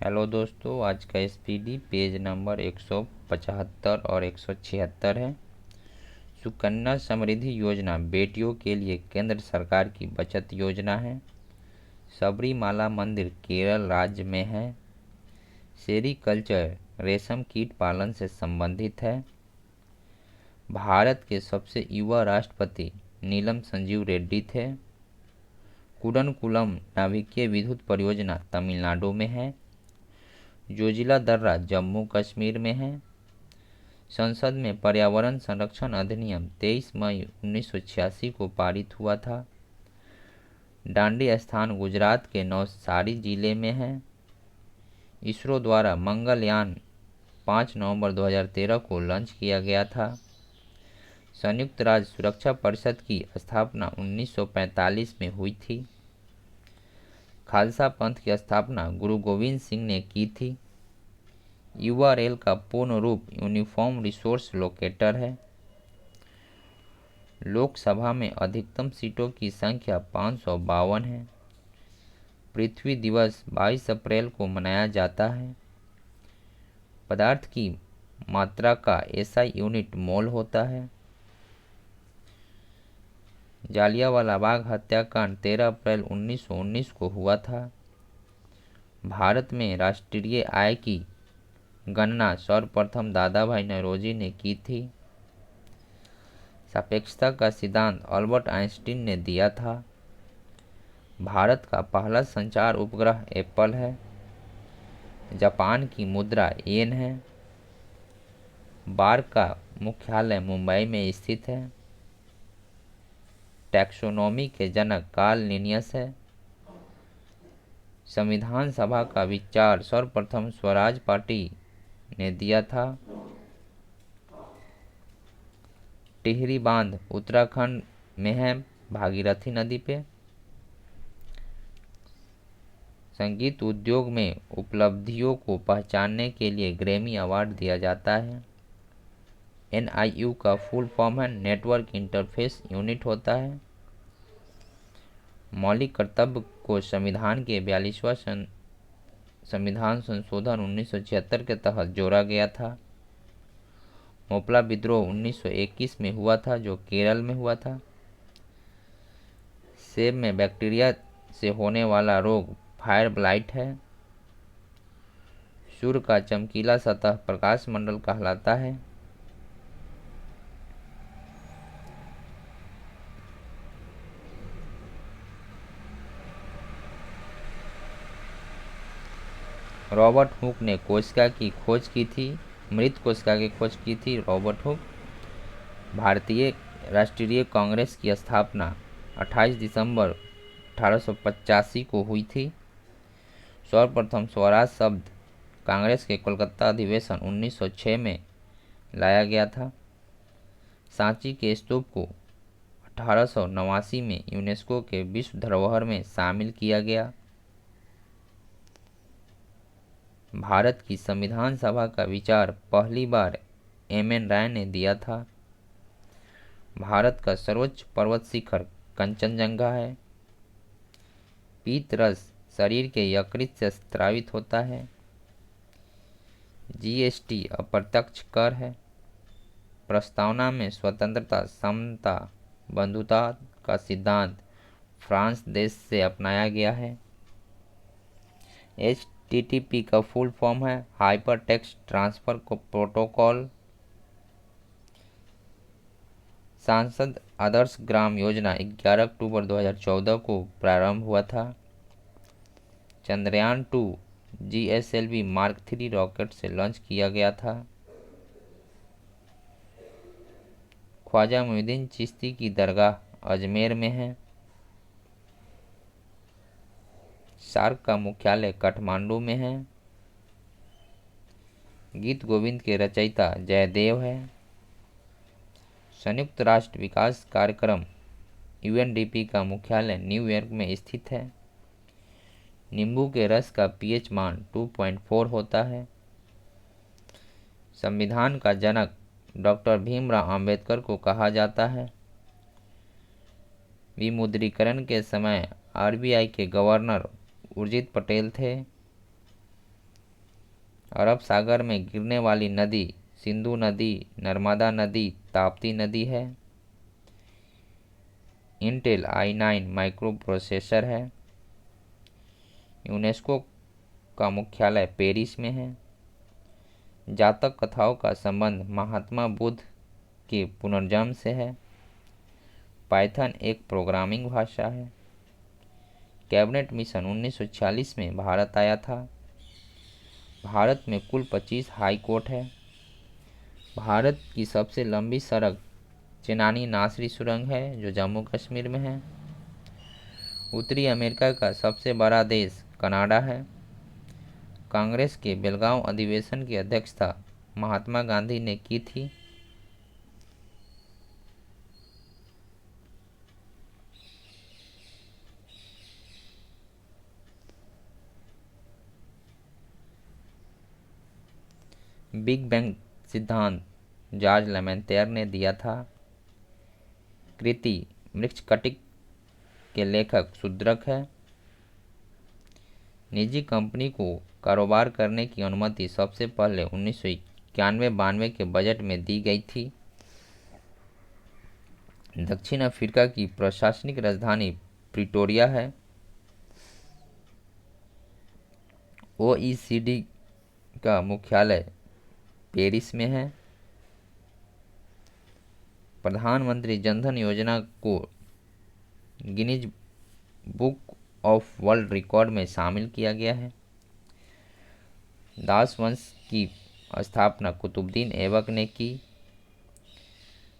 Hello दोस्तों, आज का एसपीडी पेज नंबर 175 और 176 है। सुकन्या समृद्धि योजना बेटियों के लिए केंद्र सरकार की बचत योजना है। सबरीमाला मंदिर केरल राज्य में है। सेरीकल्चर रेशम कीट पालन से संबंधित है। भारत के सबसे युवा राष्ट्रपति नीलम संजीव रेड्डी थे। कुडनकुलम नाभिकीय विद्युत परियोजना तमिलनाडु में है। जोजिला दर्रा जम्मू कश्मीर में है। संसद में पर्यावरण संरक्षण अधिनियम 23 मई 1986 को पारित हुआ था। डांडी स्थान गुजरात के नवसारी जिले में है। इसरो द्वारा मंगलयान 5 नवंबर 2013 को लॉन्च किया गया था। संयुक्त राज्य सुरक्षा परिषद की स्थापना 1945 में हुई थी। खालसा पंथ की स्थापना गुरु गोविंद सिंह ने की थी। यूआरएल का पूर्ण रूप यूनिफॉर्म रिसोर्स लोकेटर है। लोकसभा में अधिकतम सीटों की संख्या 552 है। पृथ्वी दिवस 22 अप्रैल को मनाया जाता है। पदार्थ की मात्रा का एसआई यूनिट मोल होता है। जालियांवाला बाग हत्याकांड 13 अप्रैल 1919 को हुआ था। भारत में राष्ट्रीय आय की गणना सर्वप्रथम दादा भाई नौरोजी ने की थी। सापेक्षता का सिद्धांत अल्बर्ट आइंस्टीन ने दिया था। भारत का पहला संचार उपग्रह एप्पल है। जापान की मुद्रा येन है। बार का मुख्यालय मुंबई में स्थित है। टैक्सोनॉमी के जनक कार्ल लिनियस है। संविधान सभा का विचार सर्वप्रथम स्वराज पार्टी ने दिया था। टिहरी बांध उत्तराखंड में है, भागीरथी नदी पे। संगीत उद्योग में उपलब्धियों को पहचानने के लिए ग्रैमी अवार्ड दिया जाता है। एनआईयू का फुल फॉर्म है नेटवर्क इंटरफेस यूनिट होता है। मौलिक कर्तव्य को संविधान के 42वां संविधान संशोधन 1976 के तहत जोड़ा गया था। मोपला विद्रोह 1921 में हुआ था, जो केरल में हुआ था। सेब में बैक्टीरिया से होने वाला रोग फायर ब्लाइट है। सूर्य का चमकीला सतह प्रकाश मंडल कहलाता है। रॉबर्ट हुक ने कोशिका की खोज की थी। मृत कोशिका की खोज की थी रॉबर्ट हुक। भारतीय राष्ट्रीय कांग्रेस की स्थापना 28 दिसंबर 1885 को हुई थी। सर्वप्रथम स्वराज शब्द कांग्रेस के कोलकाता अधिवेशन 1906 में लाया गया था। सांची के स्तूप को 1889 में यूनेस्को के विश्व धरोहर में शामिल किया गया। भारत की संविधान सभा का विचार पहली बार एम.एन. राय ने दिया था। भारत का सर्वोच्च पर्वत शिखर कंचनजंगा है। पीत रस शरीर के यकृत से स्रावित होता है। जीएसटी अप्रत्यक्ष कर है। प्रस्तावना में स्वतंत्रता, समता, बंधुता का सिद्धांत फ्रांस देश से अपनाया गया है। HTTP का फुल फॉर्म है हाइपर टेक्स्ट ट्रांसफर प्रोटोकॉल। सांसद आदर्श ग्राम योजना 11 अक्टूबर 2014 को प्रारंभ हुआ था। चंद्रयान 2 GSLV मार्क 3 रॉकेट से लॉन्च किया गया था। ख्वाजा मोइनुद्दीन चिश्ती की दरगाह अजमेर में है। सार्क का मुख्यालय काठमांडू में है। गीत गोविंद के रचयिता जयदेव है। संयुक्त राष्ट्र विकास कार्यक्रम UNDP का मुख्यालय न्यूयॉर्क में स्थित है। नींबू के रस का pH मान 2.4 होता है। संविधान का जनक डॉक्टर भीमराव अंबेडकर को कहा जाता है। विमुद्रीकरण के समय RBI के गवर्नर उर्जित पटेल थे। अरब सागर में गिरने वाली नदी सिंधु नदी, नर्मदा नदी, ताप्ती नदी है। इंटेल i9 माइक्रो प्रोसेसर है। यूनेस्को का मुख्यालय पेरिस में है। जातक कथाओं का संबंध महात्मा बुद्ध के पुनर्जन्म से है। पाइथन एक प्रोग्रामिंग भाषा है। कैबिनेट मिशन 1946 में भारत आया था। भारत में कुल 25 हाई कोर्ट है। भारत की सबसे लंबी सड़क चेनानी नासरी सुरंग है जो जम्मू कश्मीर में है। उत्तरी अमेरिका का सबसे बड़ा देश कनाडा है। कांग्रेस के बेलगांव अधिवेशन की अध्यक्षता महात्मा गांधी ने की थी। बिग बैंग सिद्धांत जॉर्ज लेमेंतेयर ने दिया था। कृति मृच्छकटिक के लेखक शूद्रक है। निजी कंपनी को कारोबार करने की अनुमति सबसे पहले 1991-92 के बजट में दी गई थी। दक्षिण अफ्रीका की प्रशासनिक राजधानी प्रिटोरिया है। OECD का मुख्यालय पेरिस में है। प्रधानमंत्री जनधन योजना को Guinness book of world record में शामिल किया गया है। दास वंश की स्थापना कुतुबुद्दीन ऐबक ने की।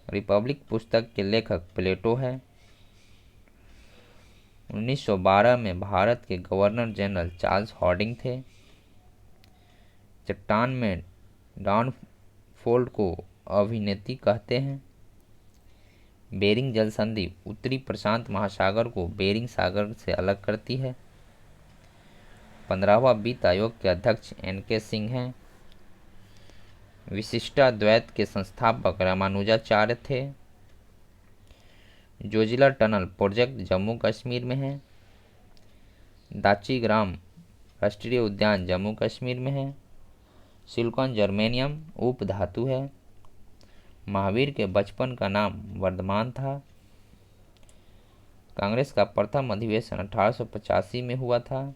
रिपब्लिक पुस्तक के लेखक प्लेटो है। 1912 में भारत के गवर्नर जनरल चार्ल्स हार्डिंग थे। चट्टान में डाउनफोल्ड को अभिनेत्री कहते हैं। बेरिंग जल संधि उत्तरी प्रशांत महासागर को बेरिंग सागर से अलग करती है। 15वां वित्त आयोग के अध्यक्ष NK सिंह हैं। विशिष्टाद्वैत के संस्थापक रामानुजाचार्य थे। जोजिला टनल प्रोजेक्ट जम्मू कश्मीर में है। दाची-ग्राम राष्ट्रीय उद्यान जम्मू कश्मीर में है। सिलिकॉन जर्मेनियम उप धातु है। महावीर के बचपन का नाम वर्धमान था। कांग्रेस का प्रथम अधिवेशन 1885 में हुआ था।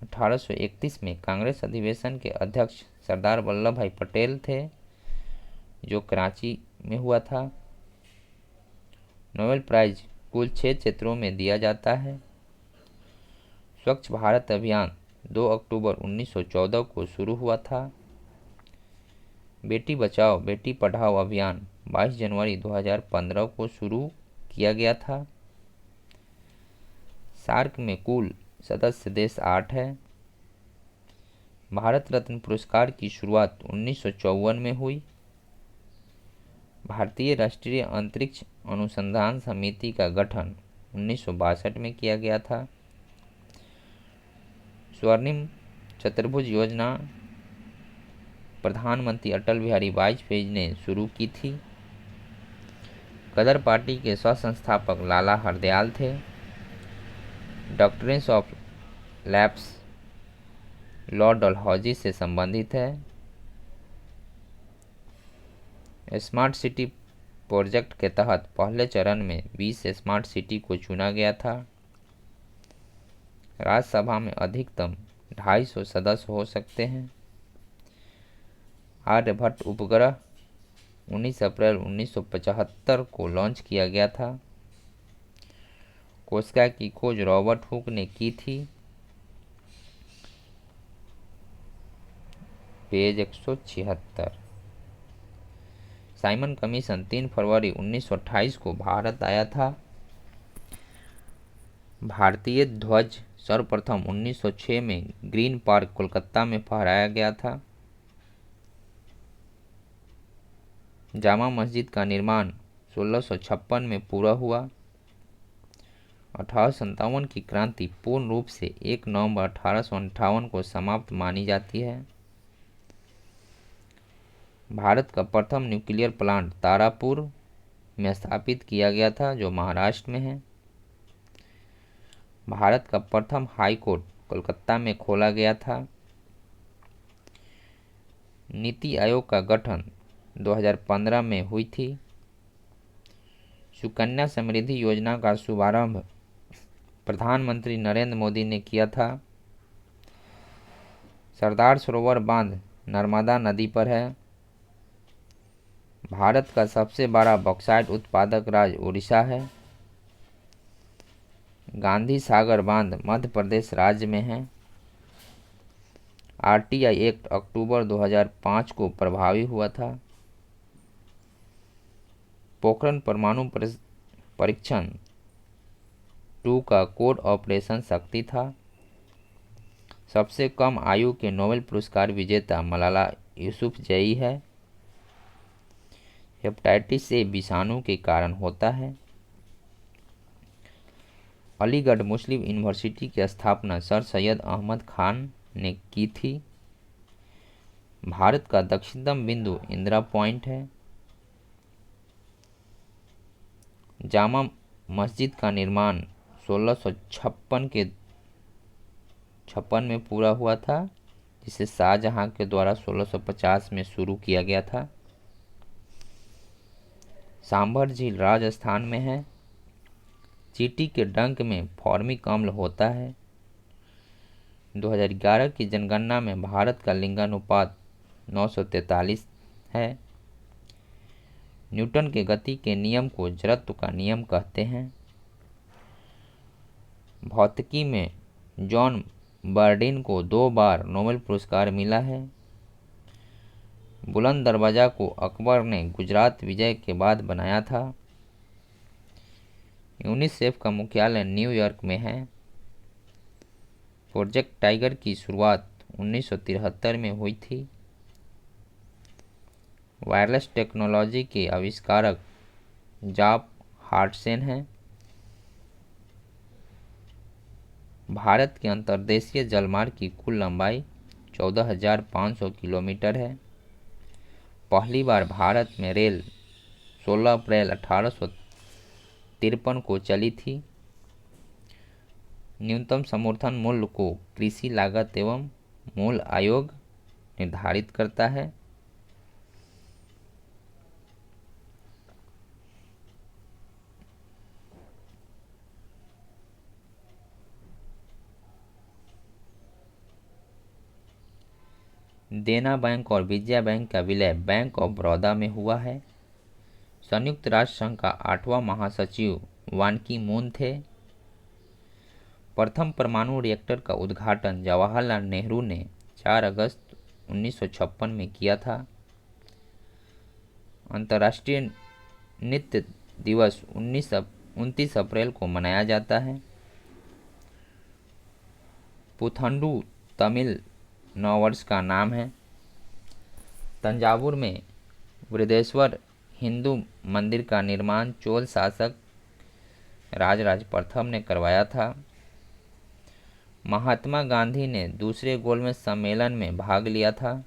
1831 में कांग्रेस अधिवेशन के अध्यक्ष सरदार वल्लभ भाई पटेल थे जो कराची में हुआ था। नोबेल प्राइज कुल 6 क्षेत्रों में दिया जाता है। स्वच्छ भारत अभियान 2 अक्टूबर 1914 को शुरू हुआ था। बेटी बचाओ बेटी पढ़ाओ अभियान 22 जनवरी 2015 को शुरू किया गया था। सार्क में कुल सदस्य देश 8 है। भारत रत्न पुरस्कार की शुरुआत 1954 में हुई। भारतीय राष्ट्रीय अंतरिक्ष अनुसंधान समिति का गठन 1962 में किया गया था। स्वर्णिम चतुर्भुज योजना प्रधानमंत्री अटल बिहारी वाजपेयी ने शुरू की थी। गदर पार्टी के सह-संस्थापक लाला हरदयाल थे। Doctrines of lapse Lord Dalhousie से संबंधित है। स्मार्ट सिटी प्रोजेक्ट के तहत पहले चरण में 20 स्मार्ट सिटी को चुना गया था। राज्यसभा में अधिकतम 250 सदस्य हो सकते हैं। आर्यभट्ट उपग्रह 19 अप्रैल 1975 को लॉन्च किया गया था। कोशिका की खोज रॉबर्ट हुक ने की थी। पेज 176। साइमन कमीशन 3 फरवरी 1928 को भारत आया था। भारतीय ध्वज सर्वप्रथम 1906 में ग्रीन पार्क कोलकाता में फहराया गया था। जामा मस्जिद का निर्माण 1656 में पूरा हुआ। 1857 की क्रांति पूर्ण रूप से 1 नवंबर 1858 को समाप्त मानी जाती है। भारत का प्रथम न्यूक्लियर प्लांट तारापुर में स्थापित किया गया था जो महाराष्ट्र में है। भारत का प्रथम हाई कोर्ट कोलकाता में खोला गया था। नीति आयोग का गठन 2015 में हुई थी। सुकन्या समृद्धि योजना का शुभारंभ प्रधानमंत्री नरेंद्र मोदी ने किया था। सरदार सरोवर बांध नर्मदा नदी पर है। भारत का सबसे बड़ा बॉक्साइट उत्पादक राज्य उड़ीसा है। गांधी सागर बांध मध्य प्रदेश राज्य में है। आरटीआई एक्ट अक्टूबर 2005 को प्रभावी हुआ था। पोखरण परमाणु परीक्षण 2 का कोड ऑपरेशन शक्ति था। सबसे कम आयु के नोबेल पुरस्कार विजेता मलाला यूसुफजई है। हेपेटाइटिस ए विषाणु के कारण होता है। अलीगढ़ मुस्लिम यूनिवर्सिटी की स्थापना सर सैयद अहमद खान ने की थी। भारत का दक्षिणतम बिंदु इंदिरा पॉइंट है। जामा मस्जिद का निर्माण 1656 में पूरा हुआ था, जिसे शाहजहां के द्वारा 1650 में शुरू किया गया था। सांभर झील राजस्थान में है। चींटी के डंक में फॉर्मिक अम्ल होता है। 2011 की जनगणना में भारत का लिंगानुपात 943 है। न्यूटन के गति के नियम को जड़त्व का नियम कहते हैं। भौतिकी में जॉन बर्डिन को 2 बार नोबेल पुरस्कार मिला है। बुलंद दरवाजा को अकबर ने गुजरात विजय के बाद बनाया था। यूनिसेफ का मुख्यालय न्यूयॉर्क में है। प्रोजेक्ट टाइगर की शुरुआत 1973 में हुई थी। वायरलेस टेक्नोलॉजी के आविष्कारक जॉब हार्टसन हैं। भारत के अंतर्देशीय जलमार्ग की कुल लंबाई 14,500 किलोमीटर है। पहली बार भारत में रेल 16 अप्रैल 1853 को चली थी। न्यूनतम समर्थन मूल्य को कृषि लागत एवं मूल्य आयोग निर्धारित करता है। देना बैंक और विजया बैंक का विलय बैंक ऑफ बड़ौदा में हुआ है। संयुक्त राष्ट्र संघ का 8वां महासचिव वान की मून थे। प्रथम परमाणु रिएक्टर का उद्घाटन जवाहरलाल नेहरू ने 4 अगस्त 1956 में किया था। अंतर्राष्ट्रीय नृत्य दिवस 29 अप्रैल को मनाया जाता है। पुथंडू तमिल नववर्ष का नाम है। तंजावुर में बृहदेश्वर हिंदू मंदिर का निर्माण चोल शासक राजराज प्रथम ने करवाया था। महात्मा गांधी ने दूसरे गोलमेज सम्मेलन में भाग लिया था।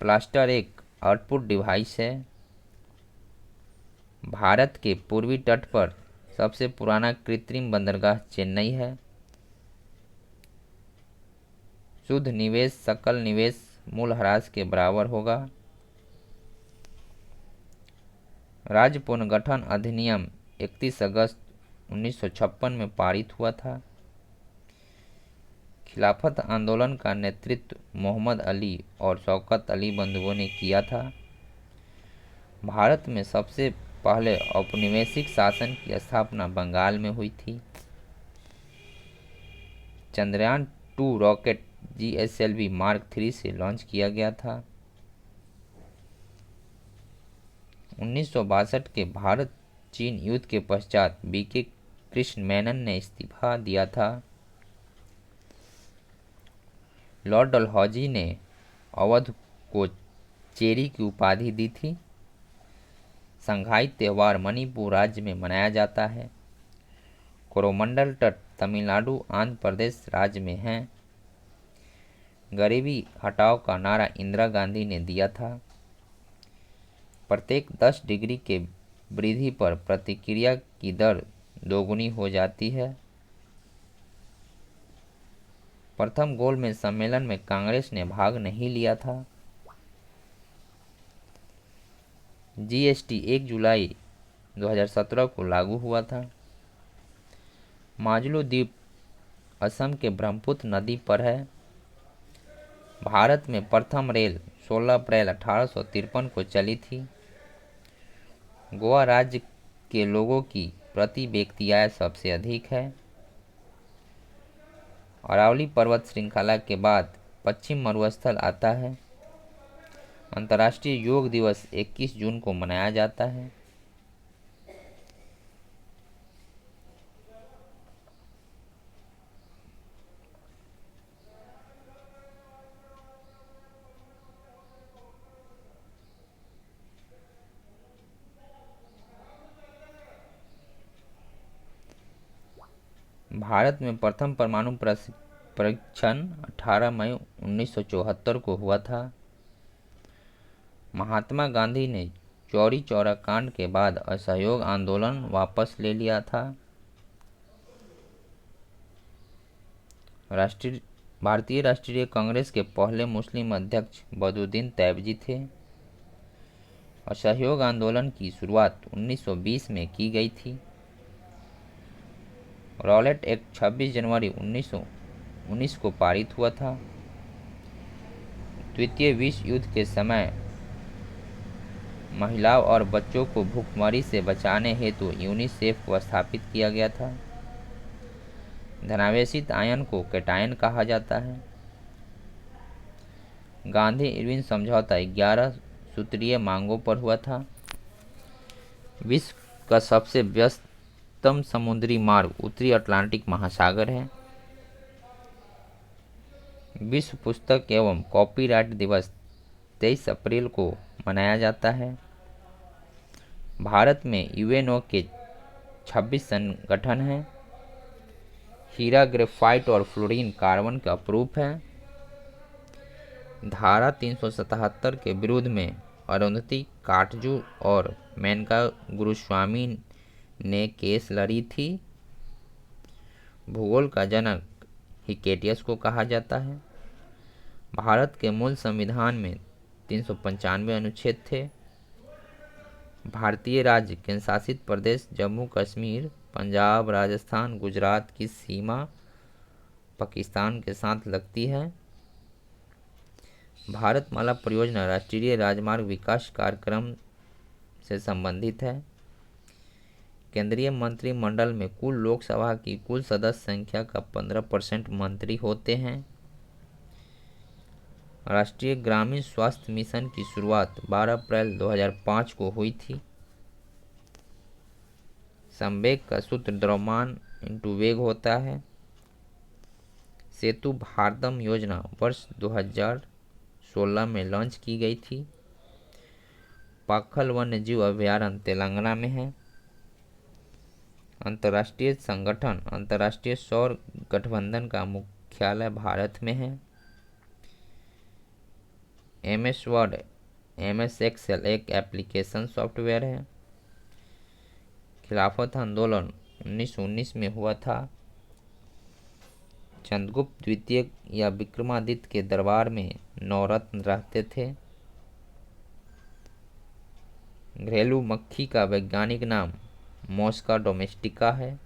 प्लास्टर एक आउटपुट डिवाइस है। भारत के पूर्वी तट पर सबसे पुराना कृत्रिम बंदरगाह चेन्नई है। शुद्ध निवेश सकल निवेश मूल्यह्रास के बराबर होगा। राज्य पुनर्गठन अधिनियम 31 अगस्त 1956 में पारित हुआ था। खिलाफत आंदोलन का नेतृत्व मोहम्मद अली और शौकत अली बंधुओं ने किया था। भारत में सबसे पहले औपनिवेशिक शासन की स्थापना बंगाल में हुई थी। चंद्रयान 2 रॉकेट GSLV मार्क 3 से लॉन्च किया गया था। 1962 के भारत चीन युद्ध के पश्चात BK कृष्ण मेनन ने इस्तीफा दिया था। लॉर्ड डलहौजी ने अवध को चेरी की उपाधि दी थी। संघाई त्योहार मणिपुर राज्य में मनाया जाता है। कोरोमंडल तट तमिलनाडु आंध्र प्रदेश राज्य में है। गरीबी हटाओ का नारा इंदिरा गांधी ने दिया था। प्रत्येक 10 डिग्री के वृद्धि पर प्रतिक्रिया की दर दोगुनी हो जाती है। प्रथम गोलमेज सम्मेलन में कांग्रेस ने भाग नहीं लिया था। जीएसटी 1 जुलाई 2017 को लागू हुआ था। माजुली द्वीप असम के ब्रह्मपुत्र नदी पर है। भारत में प्रथम रेल 16 अप्रैल 1853 को चली थी। गोवा राज्य के लोगों की प्रति व्यक्ति आय सबसे अधिक है। अरावली पर्वत श्रृंखला के बाद पश्चिम मरुस्थल आता है। अंतर्राष्ट्रीय योग दिवस 21 जून को मनाया जाता है। भारत में प्रथम परमाणु परीक्षण 18 मई 1974 को हुआ था। महात्मा गांधी ने चौरी चौरा कांड के बाद असहयोग आंदोलन वापस ले लिया था। भारतीय राष्ट्रीय कांग्रेस के पहले मुस्लिम अध्यक्ष बदरुद्दीन तैयबजी थे। असहयोग आंदोलन की शुरुआत 1920 में की गई थी। रॉलेट एक्ट 26 जनवरी 1919 को पारित हुआ था। द्वितीय विश्व युद्ध के समय महिलाओं और बच्चों को भूखमरी से बचाने हेतु यूनिसेफ को स्थापित किया गया था। धनावेशित आयन को कैटायन कहा जाता है। गांधी इरविन समझौता 11 सूत्रीय मांगों पर हुआ था। विश्व का सबसे व्यस्ततम समुद्री मार्ग उत्तरी अटलांटिक महासागर है। विश्व पुस्तक एवं कॉपीराइट दिवस 23 अप्रैल को मनाया जाता है। भारत में यूएनओ के 26 संगठन हैं। हीरा ग्रेफाइट और फ्लोरीन कार्बन का प्रूफ है। धारा 377 के विरुद्ध में अरुंधति काटजू और मेनका गुरुस्वामी ने केस लड़ी थी। भूगोल का जनक हिकेटियस को कहा जाता है। भारत के मूल संविधान में 395 अनुच्छेद थे। भारतीय राज्य केंद्र शासित प्रदेश जम्मू कश्मीर, पंजाब, राजस्थान, गुजरात की सीमा पाकिस्तान के साथ लगती है। भारतमाला परियोजना राष्ट्रीय राजमार्ग विकास कार्यक्रम से संबंधित है। केंद्रीय मंत्रिमंडल में कुल लोकसभा की कुल सदस्य संख्या का 15% मंत्री होते हैं। राष्ट्रीय ग्रामीण स्वास्थ्य मिशन की शुरुआत 12 अप्रैल 2005 को हुई थी। संवेग का सूत्र द्रव्यमान इंटू वेग होता है। सेतु भारतम योजना वर्ष 2016 में लॉन्च की गई थी। पाखल वन्यजीव अभयारण्य तेलंगाना में है। अंतर्राष्ट्रीय संगठन अंतर्राष्ट्रीय सौर गठबंधन का मुख्यालय भारत में है। MS वर्ड MS एक्सेल एक एप्लीकेशन सॉफ्टवेयर है। खिलाफत आंदोलन 1919 में हुआ था। चंद्रगुप्त द्वितीय या विक्रमादित्य के दरबार में 9 रत्न रहते थे। घरेलू मक्खी का वैज्ञानिक नाम मॉस्का डोमेस्टिका है।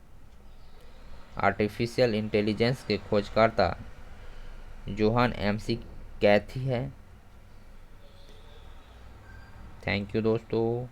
आर्टिफिशियल इंटेलिजेंस के खोजकर्ता जोहान MC कैथी है। थैंक यू दोस्तों।